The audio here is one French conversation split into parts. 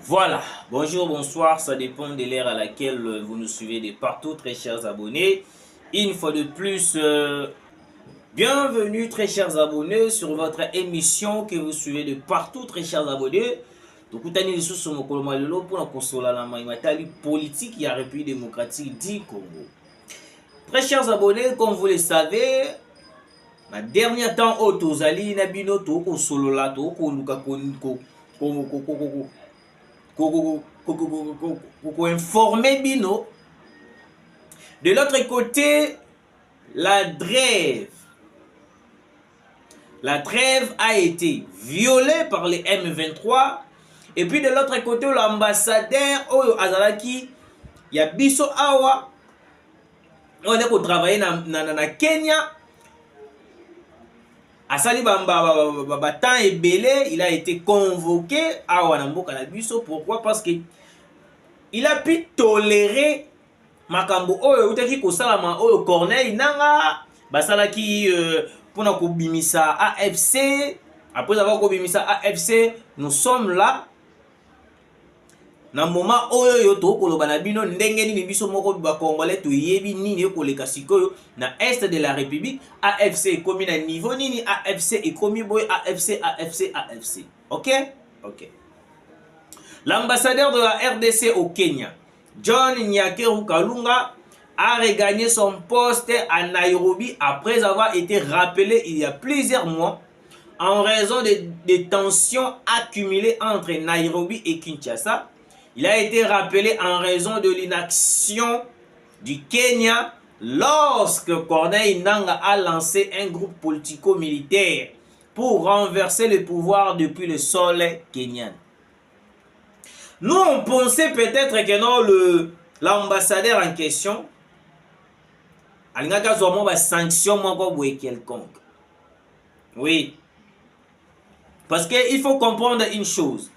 Voilà, bonjour, bonsoir, ça dépend de l'ère à laquelle vous nous suivez de partout, très chers abonnés. Une fois de plus, bienvenue très chers abonnés sur votre émission que vous suivez de partout, très chers abonnés. Tokutani lisusu mokolo malelo pour la consola la maimatali politique ya République démocratique du Congo. Très chers abonnés, comme vous le savez, na dernier temps tozali na bino to kosolola to koluka informer bino. De l'autre côté, la trêve a été violée par les M23. Et puis de l'autre côté, l'ambassadeur Oyo Azalaki, ya biso awa, on est pour travailler na Kenya. Asali temps et belé, il a été convoqué awa na mboka na biso. Pourquoi? Parce que il a pu tolérer makambo oyo utaki kosalama oyo Corneille nanga basalaki pona kobimisa AFC. Après avoir kobimisa AFC, nous sommes là na moment oyo yo to koloba na bino ndenge nini biso moko ba congolais to yebi nini yo koleka sikoyo na est de la République. AFC komi na niveau nini, AFC ekomi boy, AFC. OK? L'ambassadeur de la RDC au Kenya, John Nyakeru Kalunga, a regagné son poste à Nairobi après avoir été rappelé il y a plusieurs mois en raison des tensions accumulées entre Nairobi et Kinshasa. Il a été rappelé en raison de l'inaction du Kenya lorsque Corneille Nangaa a lancé un groupe politico-militaire pour renverser le pouvoir depuis le sol kenyan. Nous, on pensait peut-être que non, l'ambassadeur en question a une sanction quelconque. Oui. Parce qu'il faut comprendre une chose.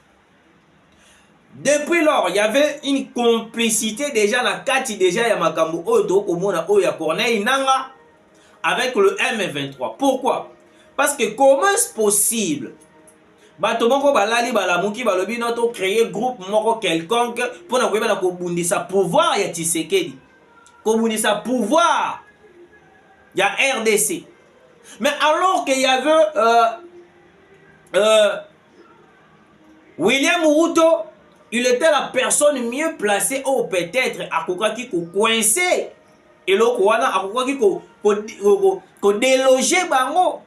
Depuis lors, il y avait une complicité déjà la kati déjà ya makambo oyo komona oyo ya Corneille Nangaa avec le M23. Pourquoi? Parce que comment est-ce possible? Bato moko balali balamuki balobi noto créer groupe moko quelconque pour na koyeba na kobundisa pouvoir ya Tshisekedi, kobundisa pouvoir ya RDC. Mais alors qu'il y avait William Ruto, il était la personne mieux placée ou peut-être akokaki ko coincer eloko wana, akokaki ko déloger bango.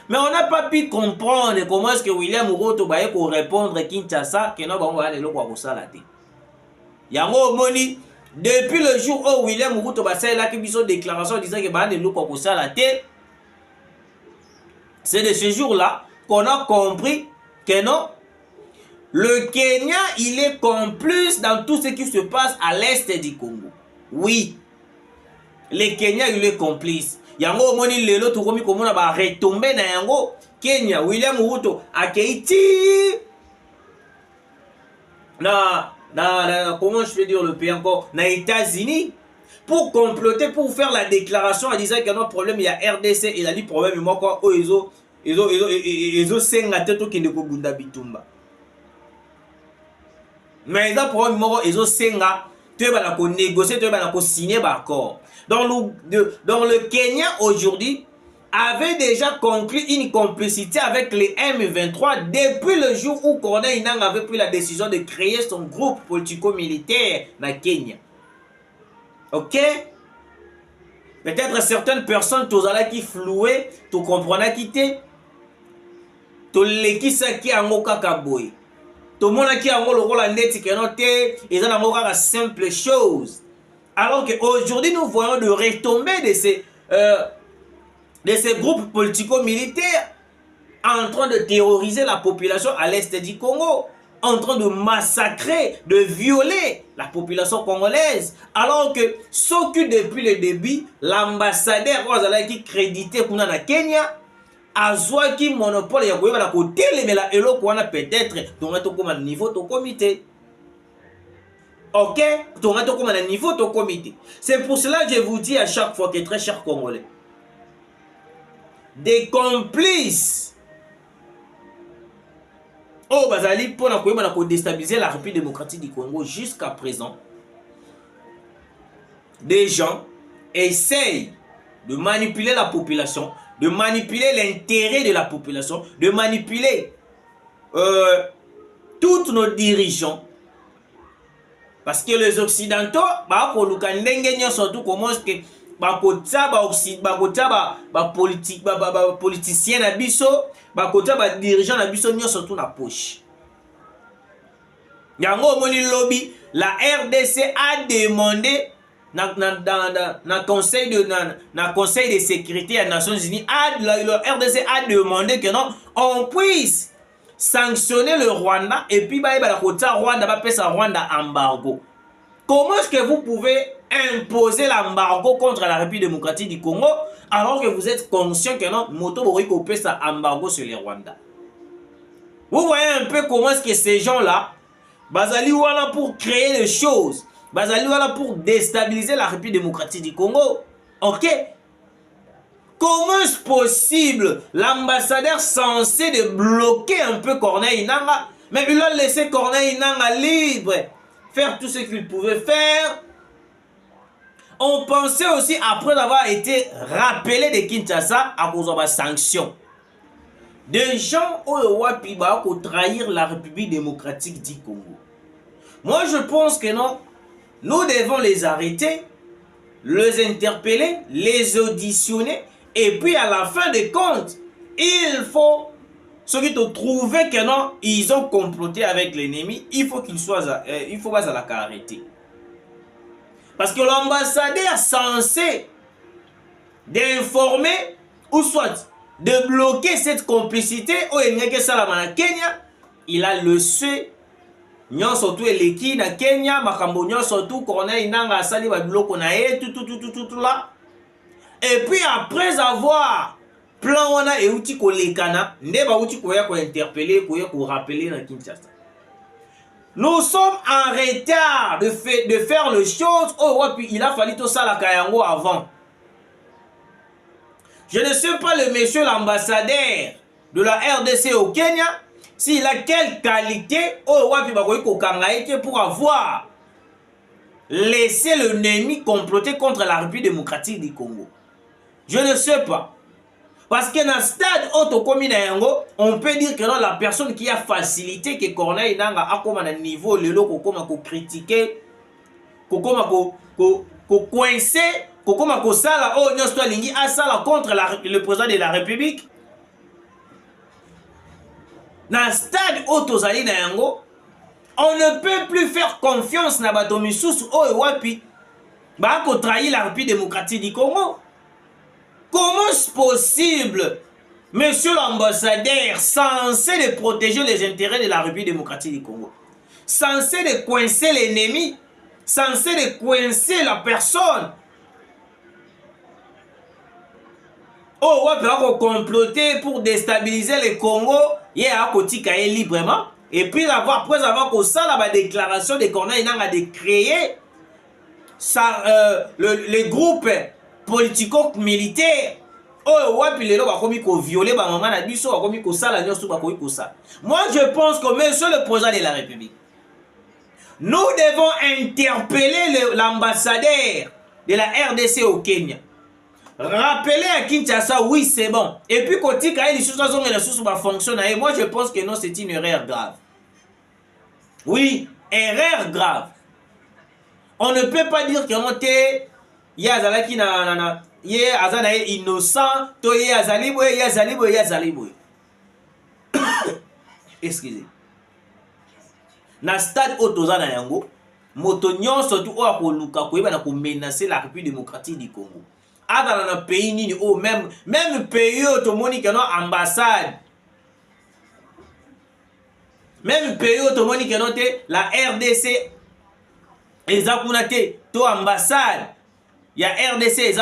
Mais on n'a pas pu comprendre comment est-ce que William Ruto va répondre à Kinshasa que non bango ba eloko ko sala te. Yango moni depuis le jour où William Ruto ba sala ki biso déclaration disant que ba eloko ko sala te, c'est de ce jour-là qu'on a compris que non, le Kenya, il est complice dans tout ce qui se passe à l'est du Congo. Oui, le Kenya, il est complice. Yango moni lelo tukomi komona ba retomber na yango Kenya, William Ruto akeiti comment je peux dire le pays encore, na États-Unis pour comploter, pour faire la déclaration en disant qu'il y a un problème, il y a RDC, il a dit problème moi quoi ezo senga teto kende ko bunda bitumba. Mais il y a un problème moi ezo senga tu vas la négocier, tu vas la signer d'accord. Donc le Kenya aujourd'hui avait déjà conclu une complicité avec les M23 depuis le jour où Corneille Nangaa avait pris la décision de créer son groupe politico-militaire dans Kenya. Ok? Peut-être certaines personnes qui flouaient, tu comprends qui t'es, tu l'équisa qui a un kakaboy. Tout le monde qui a un rôle en net qui est noté, ils ont une simple chose. Alors qu'aujourd'hui, nous voyons de retombées de ces groupes politico-militaires en train de terroriser la population à l'est du Congo, en train de massacrer, de violer la population congolaise. Alors que ce qui depuis le début, l'ambassadeur qui crédité pour na Kenya, a qui monopole ya koyeba na kotelemela eloko wana peut-être tonga tokoma niveau to comité. OK, tonga tokoma na niveau to comité. C'est pour cela que je vous dis à chaque fois que très chers Congolais, des complices Oh, bazali pour na déstabiliser la République démocratique du Congo jusqu'à présent. Des gens essayent de manipuler la population, de manipuler l'intérêt de la population, de manipuler tous nos dirigeants. Parce que les Occidentaux, surtout comment est-ce que politicien na biso, dirigeant na biso surtout na poche. Yango moni lobby, la RDC a demandé na conseil de sécurité des Nations Unies, le RDC a demandé que non, on puisse sanctionner le Rwanda et puis Rwanda va faire Rwanda embargo. Comment est-ce que vous pouvez imposer l'embargo contre la République démocratique du Congo alors que vous êtes conscient que non, moto boriko pesa embargo sur les Rwanda? Vous voyez un peu comment est-ce que ces gens-là, bazali wana pour créer des choses, bazali wana pour déstabiliser la République démocratique du Congo. Ok? Comment est-ce possible l'ambassadeur censé de bloquer un peu Corneille Nangaa, mais il a laissé Corneille Nangaa libre, faire tout ce qu'il pouvait faire. On pensait aussi, après avoir été rappelé de Kinshasa à cause de la sanction, des gens ont trahir la République démocratique du Congo. Moi, je pense que non, nous devons les arrêter, les interpeller, les auditionner, et puis à la fin des comptes, il faut, ceux qui ont trouvé que non, ils ont comploté avec l'ennemi, il faut qu'ils soient, il faut pas la arrêter. Parce que l'ambassadeur censé d'informer, ou soit de bloquer cette complicité, Kenya, il a laissé nyon surtout eleki na Kenya, makambo nyon surtout Corneille Nangaa asali ba biloko na ye tout là. Et puis après avoir plan wana euti kolekana, nde ba uti koya ko interpeller, koya ko rappeler na Kinshasa. Nous sommes en retard de faire les choses. Oh, ouais, puis il a fallu tout ça la Kayango avant. Je ne sais pas le monsieur l'ambassadeur de la RDC au Kenya, s'il a quelle qualité, oh, ouais, puis pour avoir laissé l'ennemi comploter contre la République démocratique du Congo. Je ne sais pas. Parce que dans le stade on peut dire que non, la personne qui a facilité que Corneille Nangaa a comme un niveau, le lot qu'on critiquer, qu'on coincer, qu'on sala, oh, nous sommes lingi à sala contre le président de la République. Dans le stade on ne peut plus faire confiance na Batomissus, oh, wapi, bah, qu'on trahit la République démocratique du Congo. Comment est-ce possible, monsieur l'ambassadeur, censé de protéger les intérêts de la République démocratique du Congo, censé de coincer l'ennemi, censé de coincer la personne, oh, ouais, pour comploter, pour déstabiliser le Congo, il y a un côté librement, et puis après avoir que ça, la déclaration de Corneille Nangaa de créer les groupes politico-militaire, oh ouais, puis les gens vont violer maman na biso, vont sala nyonso bakoki kosa. Moi je pense que monsieur le président de la République, nous devons interpeller l'ambassadeur de la RDC au Kenya. Rappeler à Kinshasa, oui c'est bon. Et puis quand il y a des choses qui fonctionnent, moi je pense que non, c'est une erreur grave. Oui, erreur grave. On ne peut pas dire que non, il y a Zalaki na ye azana innocent, to ye azaliboy, ye azaliboy, ye azaliboy. Excusez. Na stade otozana yango, moto nyonso tu o akoluka koyeba na ko menacer la République démocratique du Congo. Azana na pays nini o même pays otomoni que non ambassade. Même pays otomoni que non te la RDC ezakuna te to ambassade. Il y a RDC,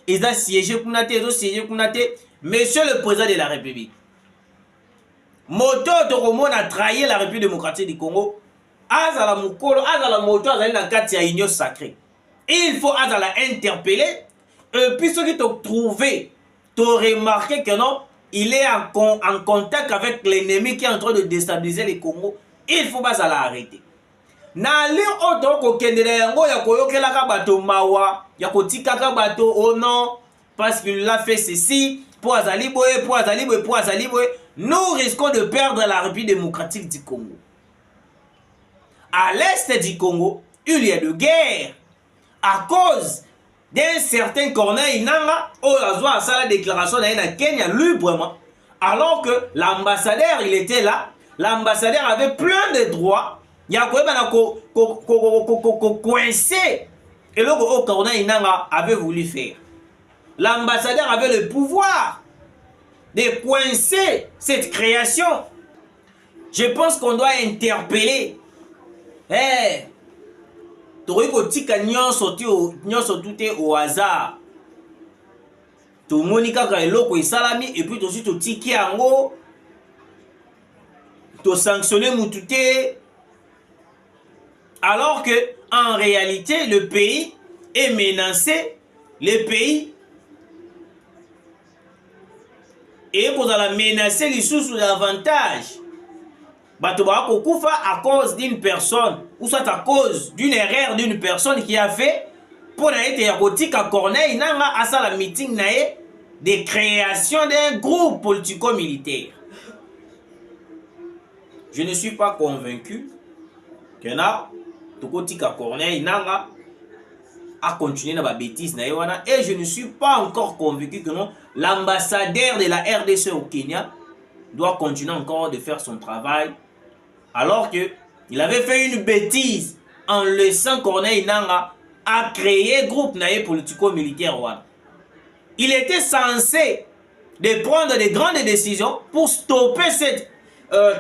ils ont siégé, monsieur le président de la République. Moto Tokomon a trahi la République démocratique du Congo. Azala Mukolo, Azala Moto, Azala Nakati à union sacrée. Il faut Azala interpeller. Et puis ceux qui t'ont trouvé, t'ont remarqué que non, il est en contact avec l'ennemi qui est en train de déstabiliser le Congo, il faut pas l'arrêter. Na li oto ko kendela yango ya koyokelaka bato mawa, ya kotikaka bato oh non, parce qu'il a fait ceci, pour azali boye, pour azali boye, pour azali boye, nous risquons de perdre la République démocratique du Congo. À l'est du Congo, il y a de guerre à cause d'un certain Corneille Nangaa, où il a fait la déclaration de Kenya librement, alors que l'ambassadeur, il était là, l'ambassadeur avait plein de droits, il y a coincé, et là, Corneille Nangaa avait voulu faire. L'ambassadeur avait le pouvoir de coincer cette création. Je pense qu'on doit interpeller. Tokoki kotika nyonso tout au hasard. Tomoni kaka eloko esalami et puis tosi totiki yango to sanctionner mutu te. Alors que en réalité le pays est menacé, le pays est pour la menacer les sous davantage. Bato bakokufa à cause d'une personne ou soit à cause d'une erreur d'une personne qui a fait pour être yakotika Corneille Nangaa à ça la meeting nae de création d'un groupe politico-militaire. Je ne suis pas convaincu que na tokotika Corneille Nangaa a continué dans la bêtise nae wana, et je ne suis pas encore convaincu que non l'ambassadeur de la RDC au Kenya doit continuer encore de faire son travail. Alors qu'il avait fait une bêtise en laissant Corneille Nangaa à créer groupe naïe politico-militaire. Il était censé de prendre de grandes décisions pour stopper cette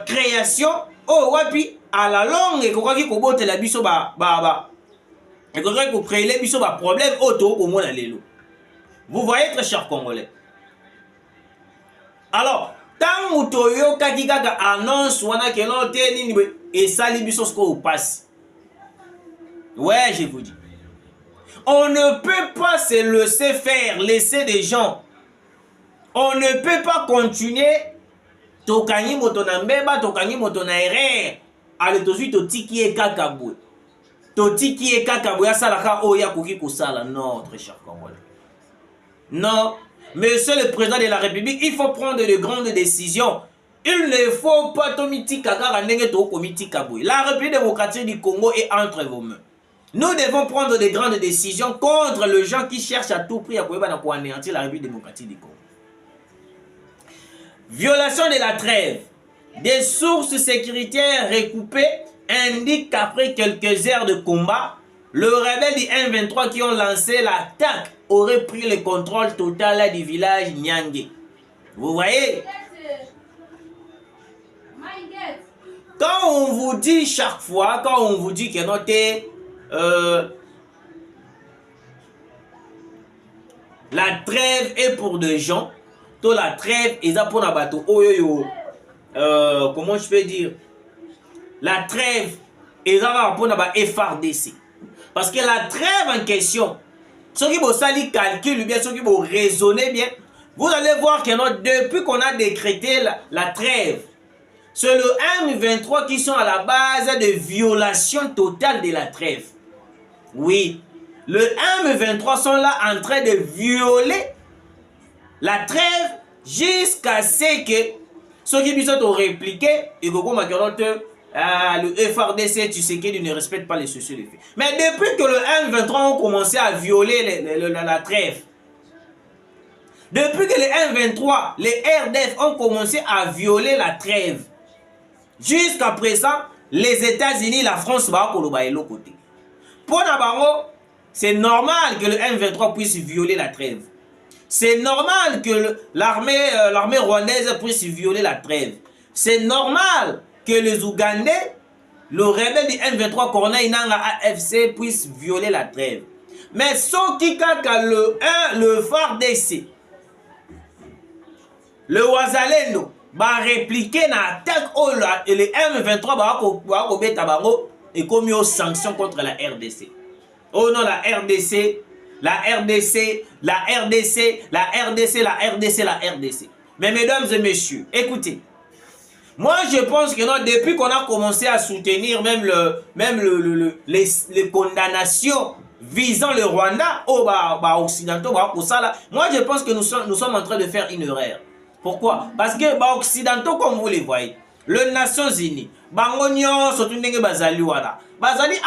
création. Oh, wapi, à la longue, et qu'on botte la biso et qu'on crée les biso problème auto au monde. Vous voyez, très chers Congolais. Alors, tant que toyo kakikaka annonce wana que non teni et sali biso ce qu'on passe. Ouais, je vous dis. On ne peut pas se laisser faire, laisser des gens. On ne peut pas continuer tokanyi motona mbeba, tokanyi motona erreur. Ale tozui totiki e kakabwe. Totiki e kakabwe asalaka oya koki kosala. Non, très cher Congolais. Non. Monsieur le président de la République, il faut prendre de grandes décisions. Il ne faut pas la République démocratique du Congo est entre vos mains. Nous devons prendre de grandes décisions contre les gens qui cherchent à tout prix à anéantir la République démocratique du Congo. Violation de la trêve. Des sources sécuritaires recoupées indiquent qu'après quelques heures de combat, le rebelle du M23 qui ont lancé l'attaque aurait pris le contrôle total du village Nyange. Vous voyez? Quand on vous dit chaque fois, quand on vous dit que la trêve est pour des gens, la trêve est pour un bateau. Comment je peux dire? La trêve est pour un FRDC. Parce que la trêve en question, ceux qui vont sali calcul bien, ceux qui vont raisonner bien, vous allez voir que depuis qu'on a décrété la trêve, c'est le M23 qui sont à la base de violation totale de la trêve. Oui, le M23 sont là en train de violer la trêve jusqu'à ce que ceux qui ont répliqué et que le FRDC, tu sais qu'il ne respecte pas les sociaux de fait. Mais depuis que le M23 ont commencé à violer la trêve, depuis que les M23, les RDF ont commencé à violer la trêve, jusqu'à présent, les États-Unis, la France, l'autre côté. Pour Nabango, c'est normal que le M23 puisse violer la trêve. C'est normal que l'armée rwandaise puisse violer la trêve. C'est normal que les Ougandais, le rebelle du M23 Corneille Nangaa AFC puisse violer la trêve. Mais ce qui kaka le FARDC, le Wazalendo, va répliquer na attaque et le M23 va obéter bango et comme aux sanctions contre la RDC. Oh non, la RDC, la RDC, la RDC, la RDC, la RDC, la RDC. Mais mesdames et messieurs, écoutez. Moi, je pense que non, depuis qu'on a commencé à soutenir même les condamnations visant le Rwanda, occidentaux, moi je pense que nous sommes en train de faire une erreur. Pourquoi? Parce que occidentaux, comme vous les voyez, les Nations Unies, bazali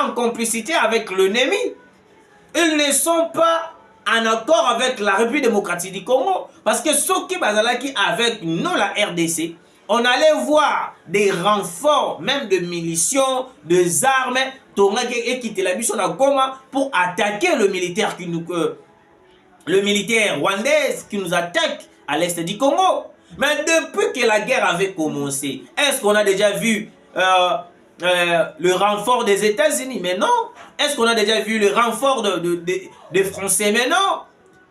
en complicité avec l'ennemi. Ils ne sont pas en accord avec la République démocratique du Congo. Parce que ceux qui bazalaki avec nous, la RDC, on allait voir des renforts, même de munitions, des armes, et quitter la mission à Goma pour attaquer le militaire rwandais qui nous attaque à l'est du Congo. Mais depuis que la guerre avait commencé, est-ce qu'on a déjà vu le renfort des États-Unis? Mais non. Est-ce qu'on a déjà vu le renfort des Français? Mais non.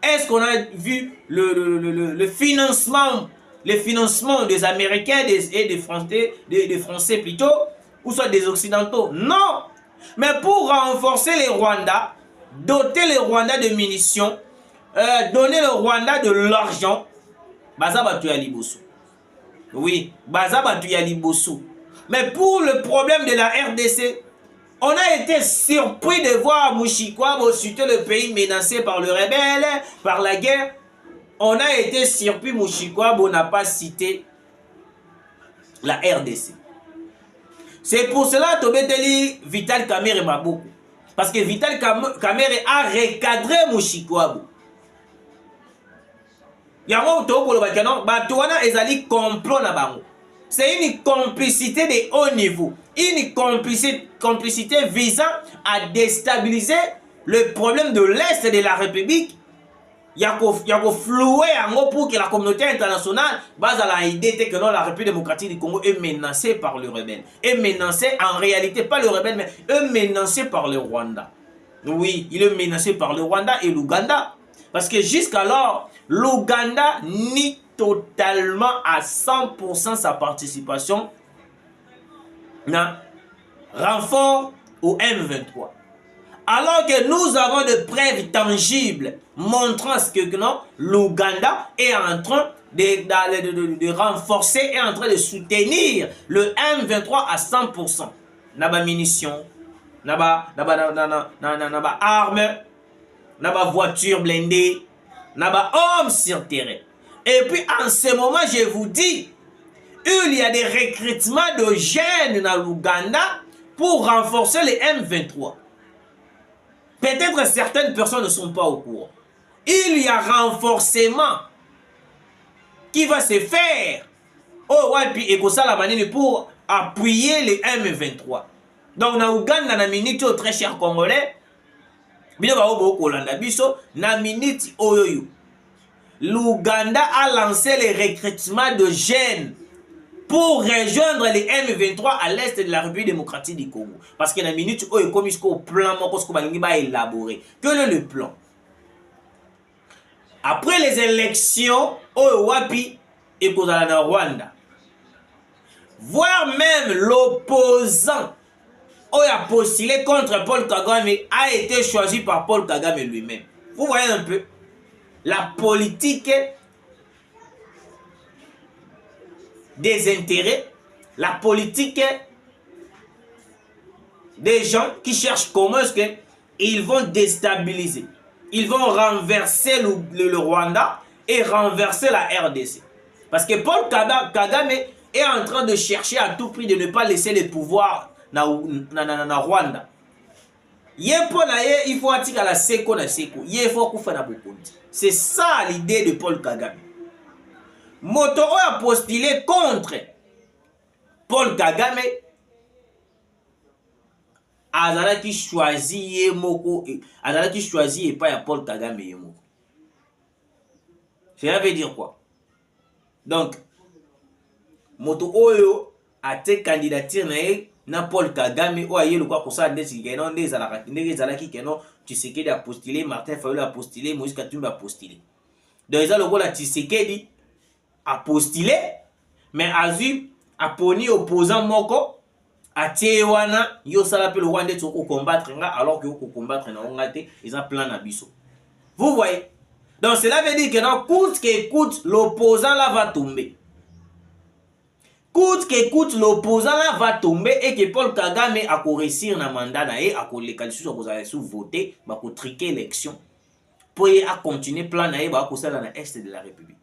Est-ce qu'on a vu le financement des Américains et des Français plutôt, ou soit des Occidentaux? Non. Mais pour renforcer les Rwandais, doter les Rwandais de munitions, donner le Rwanda de l'argent, baza batu ya liboso. Oui, baza batu ya liboso. Mais pour le problème de la RDC, on a été surpris de voir Mushikwabo chuter le pays menacé par le rebelle, par la guerre. On a été surpris, Mushikwabo n'a pas cité la RDC. C'est pour cela que Tobeteli Vital Kamerhe Maboko. Parce que Vital Kamerhe a recadré Mushikwabo. Yango tokolo bakano batuana ezali complot na bango. C'est une complicité de haut niveau, une complicité visant à déstabiliser le problème de l'Est de la République. Yako flouer pour que la communauté internationale base à la idée que non, la République démocratique du Congo est menacée par le rebelle. Est menacée en réalité, pas le rebelle, mais est menacée par le Rwanda. Oui, il est menacé par le Rwanda et l'Ouganda. Parce que jusqu'alors, l'Ouganda nie totalement à 100% sa participation dans renfort au M23. Alors que nous avons de preuves tangibles montrant ce que l'Ouganda est en train de renforcer et en train de soutenir le M23 à 100%. Naba munitions, naba armes, naba voitures blindées, naba hommes sur terrain. Et puis en ce moment, je vous dis, il y a des recrutements de jeunes dans l'Ouganda pour renforcer les M23. Peut-être certaines personnes ne sont pas au courant. Il y a renforcement qui va se faire au Wapi et Kosala pour appuyer les M23. Donc, dans l'Ouganda, na minute très cher Congolais, l'Ouganda a lancé les recrutements de jeunes pour rejoindre les M23 à l'est de la République démocratique du Congo. Parce que dans la minute où il y a un plan, il va élaborer. Quel est le plan? Après les élections, au Wapi et Kozala Rwanda, voire même l'opposant qui a postulé contre Paul Kagame a été choisi par Paul Kagame lui-même. Vous voyez un peu la politique des intérêts, la politique des gens qui cherchent comment est-ce qu'ils vont déstabiliser. Ils vont renverser le Rwanda et renverser la RDC. Parce que Paul Kagame est en train de chercher à tout prix de ne pas laisser les pouvoirs na Rwanda. Il faut attirer la seko na seko. Il faut koufa na bokondi. C'est ça l'idée de Paul Kagame. Moto a postulé contre Paul Kagame. Azalaki choisi Yemoko. Azalaki choisi et pas Paul Kagame Yemoko. Cela veut dire quoi? Donc, Moto Oyo a été candidature na Paul Kagame ou aye le quoi pour ça ndesi kenon des alaki kenon Tshisekedi a postulé, Martin Fayulu a postulé, Moïse Katumbi a postulé. Donc ils ont le Tshisekedi a postulé, mais Azu a poni opposant moko a Tiewana yo sala pe le Rwanda to combattre alors que ko combattre na ngate ils ont plan na biso. Vous voyez? Donc cela veut dire que non, coûte que coûte, l'opposant là va tomber. Coûte que coûte, l'opposant là va tomber et que Paul Kagame a réussir na mandat na et a les sous voter, va triquer l'élection pour continuer plan na et va dans l'est de la République.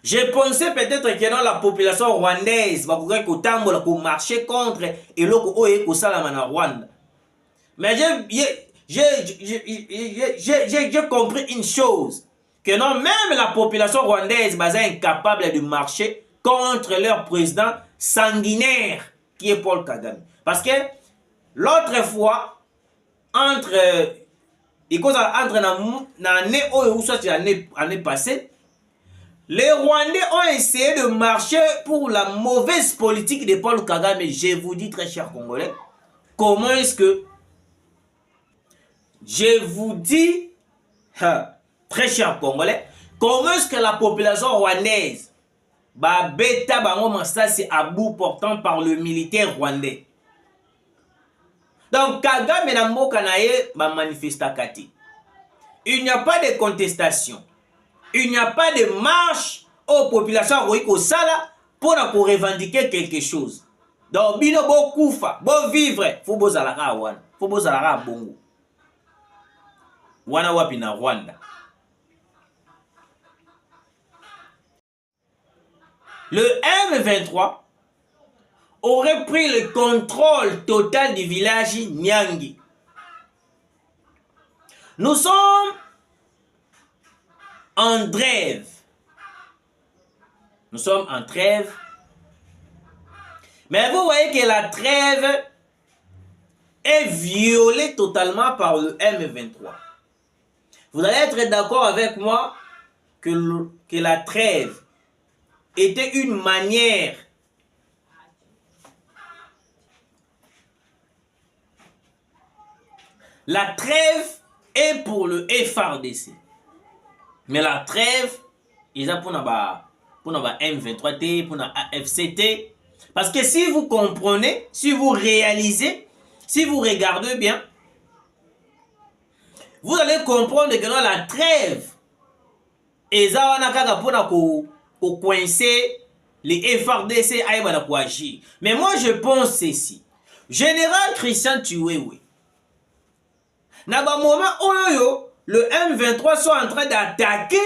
Je pensais peut-être que dans la population rwandaise va marcher contre et l'autre oye ko salama na Rwanda. Mais j'ai compris une chose, que non, même la population rwandaise est incapable de marcher contre leur président sanguinaire qui est Paul Kagame. Parce que l'autre fois, entre l'année passée, les Rwandais ont essayé de marcher pour la mauvaise politique de Paul Kagame. Je vous dis, très chers Congolais, comment est-ce que je vous dis, très chers Congolais, comment est-ce que la population rwandaise va bêta c'est à bout portant par le militaire rwandais. Donc Kagame na mboka na ye ba manifesta kati. Il n'y a pas de contestation. Il n'y a pas de marche aux populations roiko sala pour revendiquer quelque chose. Donc bino bo kufa, bo vivre, faut bo zalaka wana, faut bo zalaka bongo. Wana wapi na Rwanda. Le M23 aurait pris le contrôle total du village Nyangi. Nous sommes en trêve. Nous sommes en trêve. Mais vous voyez que la trêve est violée totalement par le M23. Vous allez être d'accord avec moi que la trêve était une manière la trêve est pour le FARDC. Mais la trêve, ils ont pour M23T, pour AFCT. Parce que si vous comprenez, si vous réalisez, si vous regardez bien, vous allez comprendre que dans la trêve, ils ont pour coincer les FARDC à agir. Mais moi je pense ceci. Général Christian Chiwewe, dans un moment où le M23 sont en train d'attaquer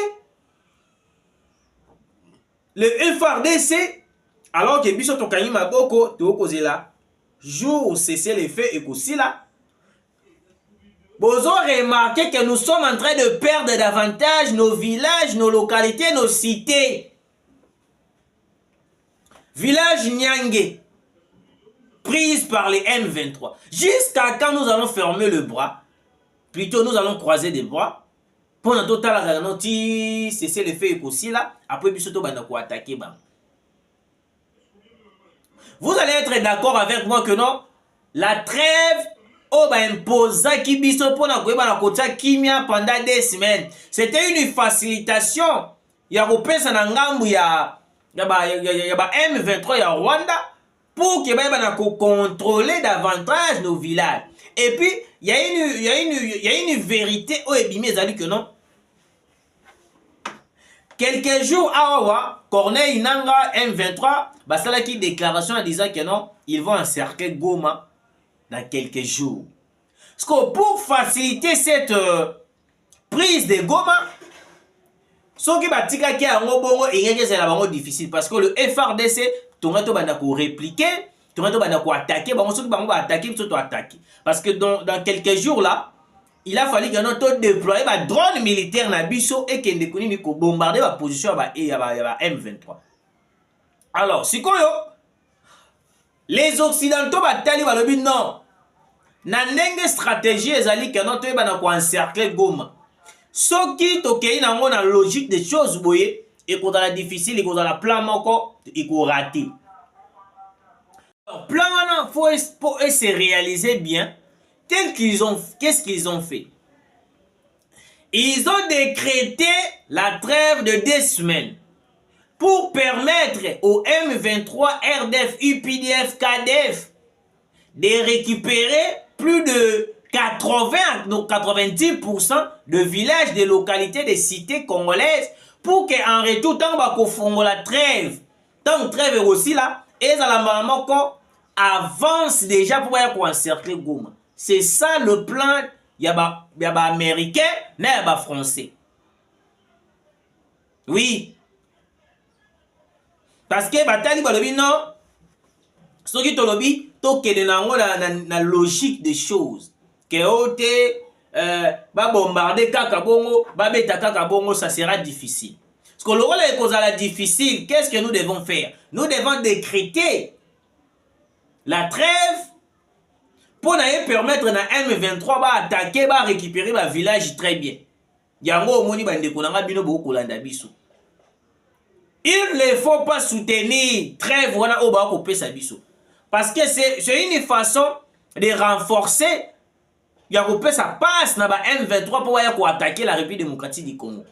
le FARDC, alors que biso tokani maboko tokozela jour cesser les faits et aussi là, vous avez remarqué que nous sommes en train de perdre davantage nos villages, nos localités, nos cités. Village Nyange, prise par les M23. Jusqu'à quand nous allons fermer le bras, plutôt nous allons croiser des bras, pour notre total cesser les faits et aussi là, après biso tobandako attaquer bang. Vous allez être d'accord avec moi que non, la trêve imposa qui biso pour kimia pendant des semaines. C'était une facilitation. Il y a M23 ya Rwanda pour que contrôler davantage nos villages. Et puis il y a une vérité au ebimé que non. Quelques jours avant, Corneille Nanga M23 basala qui déclaration en disant que non, ils vont encercler Goma dans quelques jours. Parce que pour faciliter cette prise de Goma, ce qui va tika qui a un bon et c'est difficile parce que le FARDC tourne tout banda ko répliquer, tourne tout banda ko attaquer, bon ceux qui vont attaquer, tout attaquer. Parce que dans quelques jours là, il a fallu que nous déployer un drone militaire na biso et que nous ko bombarder la position et M23. Alors, si quoi les occidentaux batali balobi non. Na ndenge stratégie ezali que non to bana ko encercler Goma. Soki tokei nango na logique des choses boye et ko dans la difficile et ko dans la plan moko et ko raté. Alors, plan wana faut se réaliser bien. Qu'est-ce qu'ils ont fait? Ils ont décrété la trêve de 2 semaines pour permettre au M23, RDF, UPDF, KDF de récupérer plus de 80 à 90% de villages, de localités, de cités congolaises pour qu'en retour, tant que la trêve, tant que trêve aussi là, et ça avance déjà pour encercler Goma. C'est ça le plan, il y a des Américains, mais il y a des Français. Oui. Parce que batali balobi non, ce qui te lobi, tokende nango na logique des choses. Que ote ba bombarder kaka bongo, ba beta kaka bongo, ça sera difficile. Parce que le rôle est causal difficile, qu'est-ce que nous devons faire? Nous devons décréter la trêve pour permettre na M23 ba attaquer, ba récupérer ba village très bien. Yango omoni ba ndeko nanga bino bo kolanda biso. Il ne faut pas soutenir trêve wana oba kopé sa biso. Parce que c'est une façon de renforcer ya kopé sa passe na ba M23 pour ya ko attaquer la République démocratique du Congo.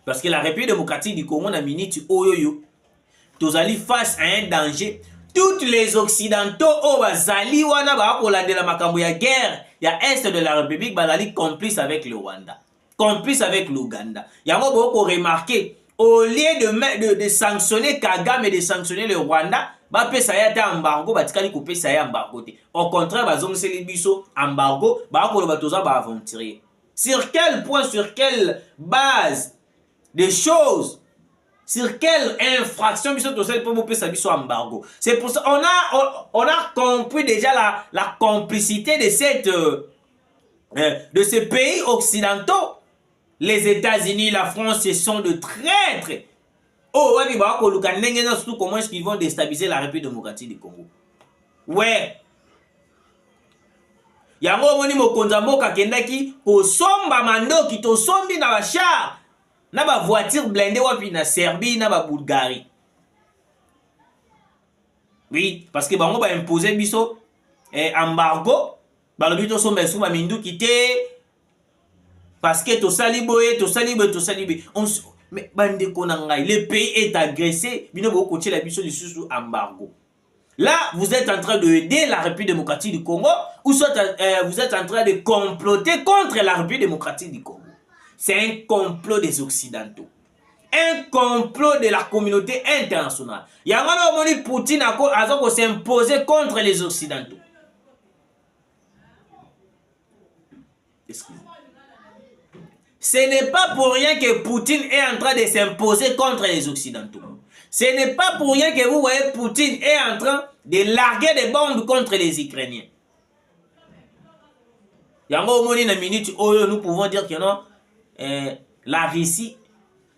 Parce que la République démocratique du Congo na minute oyoyo tozali face à un danger. Toutes les occidentaux au bazali wana ba kolandela makambo ya guerre ya est de la République bazali complice avec le Rwanda, complice avec l'Ouganda. Yango boko remarquer au lieu de sanctionner Kagame et de sanctionner le Rwanda, ba pesa ya ta embargo batikali ko pesa ya embargo te. Au contraire bazongeli biso embargo ba ko ba toza ba aventurier. Sur quel point, sur quelle base des choses, sur quelle infraction biso to sel pour pesa biso embargo. C'est pour ça on a compris déjà la complicité de ces pays occidentaux. Les États-Unis, la France, ce sont de traîtres. Oh, ouais, surtout comment est-ce qu'ils vont déstabiliser la République démocratique du Congo. Ouais. Yango moni mokonza mboka kendaki ko somba mandoki to sombi na ba char na ba voiture blindée wapi na Serbie na ba Bulgarie. Oui, parce que bango ba imposer biso embargo, ba lobi to somba suma minduki te. Parce que mais bande konangai, le pays est agressé, bino boko la biso sous embargo. Là, vous êtes en train de aider la République démocratique du Congo ou soit vous êtes en train de comploter contre la République démocratique du Congo. C'est un complot des Occidentaux. Un complot de la communauté internationale. Yangano moni Poutine a s'imposer contre les Occidentaux. Excusez-moi. Ce n'est pas pour rien que Poutine est en train de s'imposer contre les Occidentaux. Ce n'est pas pour rien que vous voyez Poutine est en train de larguer des bombes contre les Ukrainiens. Yango moni na minute oyo nous pouvons dire que non, la Russie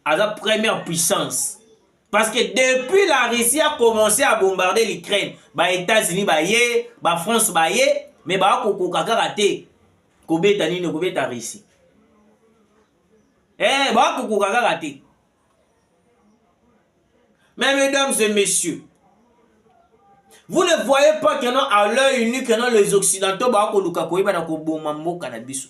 a la première puissance. Parce que depuis la Russie a commencé à bombarder l'Ukraine, ba États-Unis ba yé, ba France ba yé, mais ba ko kakaraté ko beta nini ko beta Russie. Bah, mais mesdames et messieurs, vous ne voyez pas que non à l'œil nu que non les Occidentaux bah koluka koiba na ko boma mboka na biso.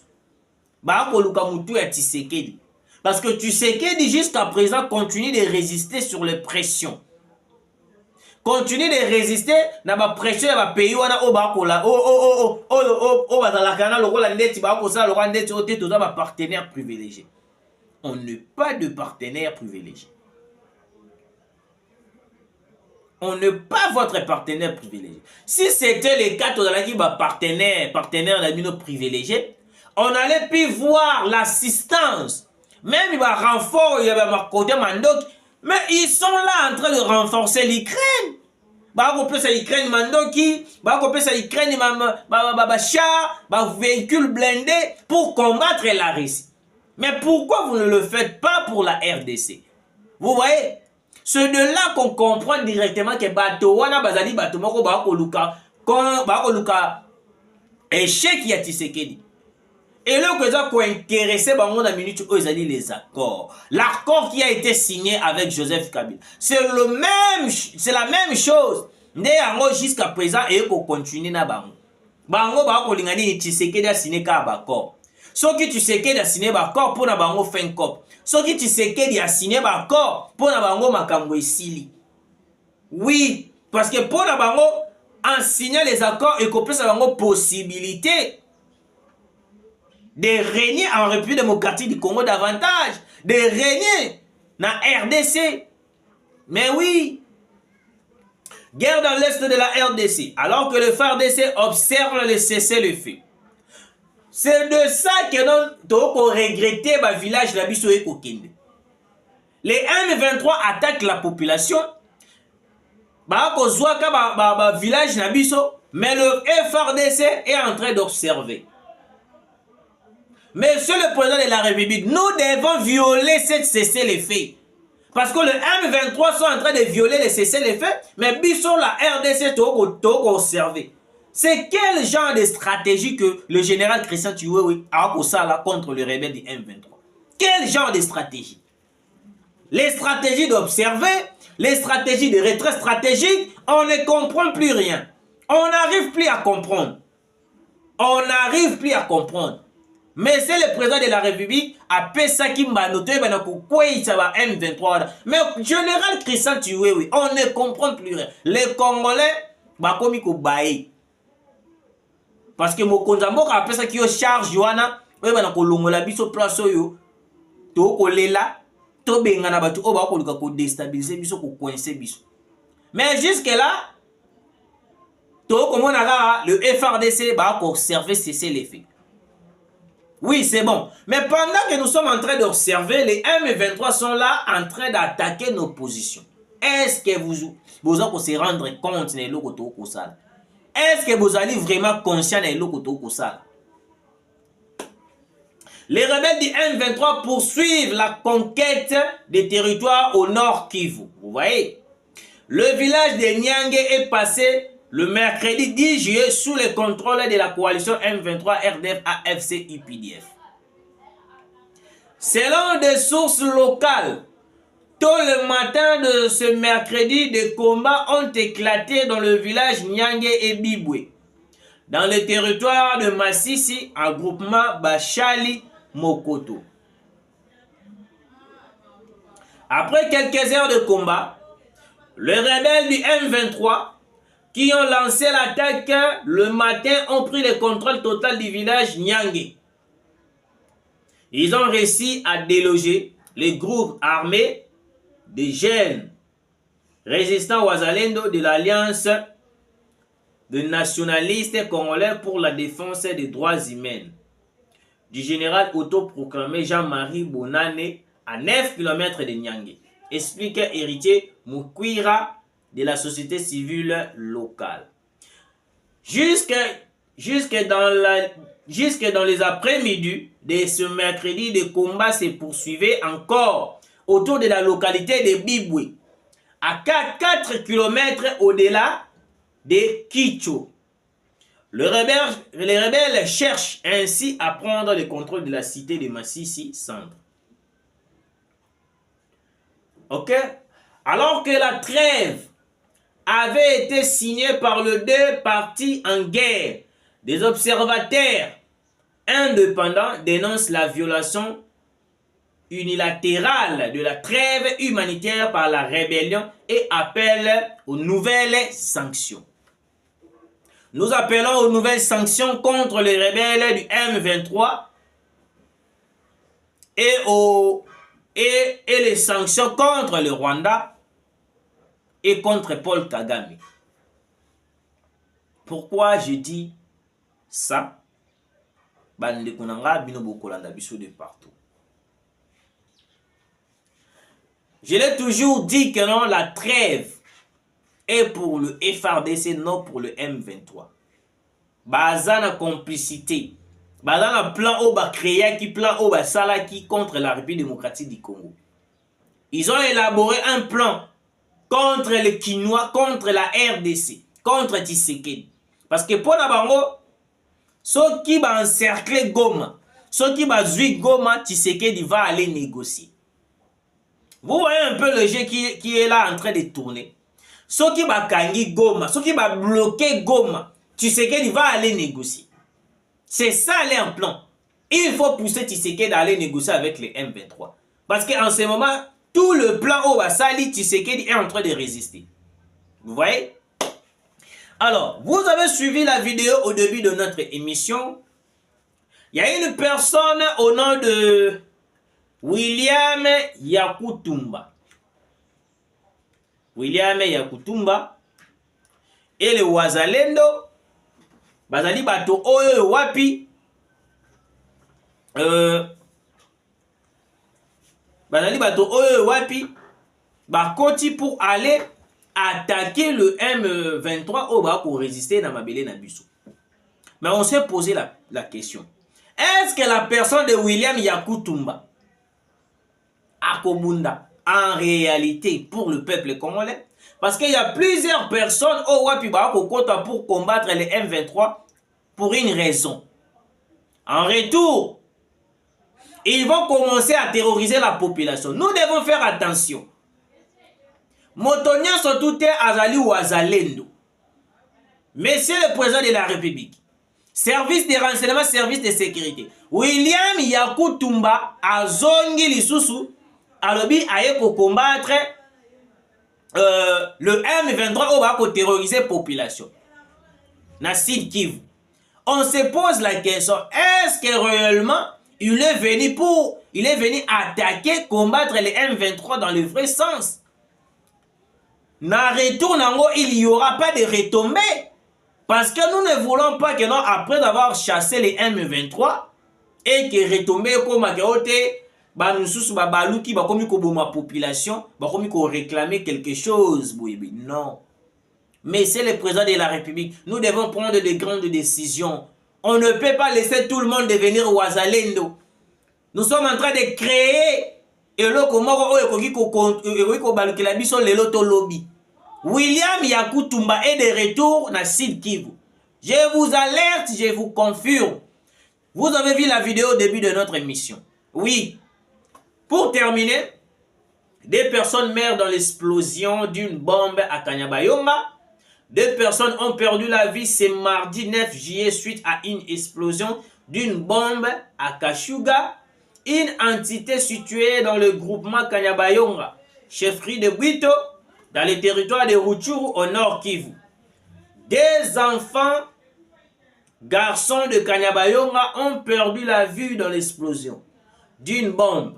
Bah koluka mutu ya Tshisekedi. Parce que Tshisekedi jusqu'à présent continue de résister sur les pressions. Continue de résister na ba pression ya ba pays wana o ba kola o ba la kana lo kola ndeti ba ko sa lo kola ndeti o te to ba partenaire privilégié. On n'est pas de partenaire privilégié. On n'est pas votre partenaire privilégié. Si c'était le cas, on allait dire partenaire d'amino privilégié, on allait puis voir l'assistance. Même il va renfort, il y avait ma côté Mandok, mais ils sont là en train de renforcer l'Ukraine. Bah on peut ça l'Ukraine Mandoki, bah on peut ça l'Ukraine char, véhicule blindé pour combattre la Russie. Mais pourquoi vous ne le faites pas pour la RDC? Vous voyez? C'est de là qu'on comprend directement que bateau wana bazali bateau moko ba koluka échec ya Tshisekedi. Et là que ça ko intéressé bango na minute où ils allaient les accords. L'accord qui a été signé avec Joseph Kabila. C'est la même chose. Ndé yango jusqu'à présent et ko continuer na bango. Bango ba ko lingani Tshisekedi a signé ka accord. Ce qui Tshisekedi a signé l'accord pour na bango fin cop. Ce qui Tshisekedi a signé l'accord pour na bango makambo esili. Oui, parce que pour na bango en signant les accords et qu'on peut sa bango possibilité de régner en République démocratique du Congo davantage, de régner dans RDC. Mais oui, guerre dans l'est de la RDC, alors que le FARDC observe le cessez-le-feu. C'est de ça que nous avons regretté le village de la Bisso et Kokende. Les M23 attaquent la population, village na biso, mais le FARDC est en train d'observer. Monsieur le président de la République, nous devons violer cette cessez-le-feu. Parce que le M23 sont en train de violer les cessez-le-feu, mais biso la RDC doit observer. C'est quel genre de stratégie que le général Christian Chiwewe a contre le rebelle du M23? Quel genre de stratégie? Les stratégies d'observer, les stratégies de retrait stratégique, on ne comprend plus rien. On n'arrive plus à comprendre. On n'arrive plus à comprendre. Mais c'est le président de la République a fait ça qui m'a noté, M23. Mais général Christian Chiwewe, on ne comprend plus rien. Les Congolais, comme ils baillent. Parce que Mokonzambo a fait ça qui charge Joana, la biso place yo, to kolela. Mais jusque là, le FARDC va observer cesser les faits. Oui, c'est bon. Mais pendant que nous sommes en train d'observer, les M23 sont là en train d'attaquer nos positions. Est-ce que vous allez se rendre compte de l'eau? Est-ce que vous allez vraiment conscient de l'eau? Les rebelles du M23 poursuivent la conquête des territoires au nord Kivu. Vous voyez? Le village de Nyangé est passé le mercredi 10 juillet sous le contrôle de la coalition M23 RDF AFC UPDF. Selon des sources locales, tôt le matin de ce mercredi, des combats ont éclaté dans le village Nyangé et Bibwe. Dans le territoire de Massissi, un groupement Bachali Mokoto. Après quelques heures de combat, les rebelles du M23 qui ont lancé l'attaque le matin ont pris le contrôle total du village Nyangé. Ils ont réussi à déloger les groupes armés des jeunes résistants Wazalendo de l'Alliance de nationalistes congolais pour la défense des droits humains du général autoproclamé Jean-Marie Bonane à 9 km de Nyangé, explique héritier Mukwira de la société civile locale. Jusque dans les après-midi de ce mercredi, des combats se poursuivaient encore autour de la localité de Bibwe, à 4 km au-delà de Kicho. Les rebelles cherchent ainsi à prendre le contrôle de la cité de Massissi Centre. Ok? Alors que la trêve avait été signée par les deux parties en guerre, des observateurs indépendants dénoncent la violation unilatérale de la trêve humanitaire par la rébellion et appellent aux nouvelles sanctions. Nous appelons aux nouvelles sanctions contre les rebelles du M23 et les sanctions contre le Rwanda et contre Paul Kagame. Pourquoi je dis ça? De partout. Je l'ai toujours dit que non, la trêve est pour le FARDC, non pour le M23. Bazana complicité. Bazana plan au bas créé qui plan au bas salaki contre la République démocratique du Congo. Ils ont élaboré un plan contre les Kinois, contre la RDC, contre Tshisekedi. Parce que pour Nabango, ceux qui vont encercler Goma, ceux qui vont jouer Goma, Tshisekedi va aller négocier. Vous voyez un peu le jeu qui est là en train de tourner. Ceux qui vont kangi Goma, ceux qui vont bloquer Goma, Tshisekedi va aller négocier. C'est ça leur plan. Il faut pousser Tshisekedi d'aller négocier avec les M23. Parce qu'en ce moment, tout le plan au Basali, Tshisekedi est en train de résister. Vous voyez? Alors, vous avez suivi la vidéo au début de notre émission. Il y a une personne au nom de William Yakutumba. William Yakutumba et le Wazalendo bazali bato oyo wapi bazali bato oyo wapi bakoti pour aller attaquer le M23 au bas pour résister dans Mabele na biso. Mais on s'est posé la question. Est-ce que la personne de William Yakutumba Akobunda en réalité pour le peuple congolais? Parce qu'il y a plusieurs personnes au wapi bakota pour combattre les M23 pour une raison. En retour, ils vont commencer à terroriser la population. Nous devons faire attention. Motonia Sotoute Azali Wazalendo. Monsieur le président de la République, service de renseignement, service de sécurité, William Yakutumba Azongi Lisusu alobi aye pour combattre le M23 au bas pour terroriser la population. Na Sud Kivu. On se pose la question, est-ce que réellement il est venu attaquer, combattre les M23 dans le vrai sens? Na retour nango, il n'y aura pas de retombées. Parce que nous ne voulons pas que non, après avoir chassé les M23 et que retombées comme Akeote, nous baluki bakomi ko boma population, bakomi ko réclamer quelque chose, non. Mais c'est le président de la République. Nous devons prendre de grandes décisions. On ne peut pas laisser tout le monde devenir Wazalendo. Nous sommes en train de créer William Yakutumba est de retour dans Sud Kivu. Je vous alerte, je vous confirme. Vous avez vu la vidéo au début de notre émission. Oui. Pour terminer, des personnes meurent dans l'explosion d'une bombe à Kanyabayonga. 2 personnes ont perdu la vie ce mardi 9 juillet suite à une explosion d'une bombe à Kashuga, une entité située dans le groupement Kanyabayonga, chefferie de Bwito, dans le territoire de Rutshuru au nord Kivu. 2 enfants, garçons de Kanyabayonga, ont perdu la vie dans l'explosion d'une bombe.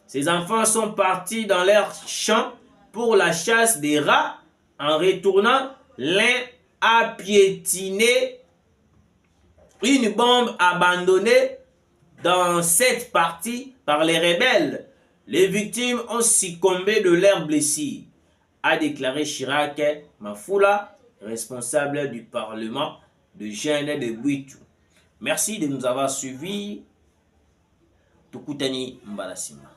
Ces enfants sont partis dans leur champ pour la chasse des rats. En retournant, l'un a piétiné une bombe abandonnée dans cette partie par les rebelles. Les victimes ont succombé de leurs blessures, a déclaré Chirac Mafula, responsable du Parlement de jeunes de Bwitu. Merci de nous avoir suivis. Tukutani Mbalasima.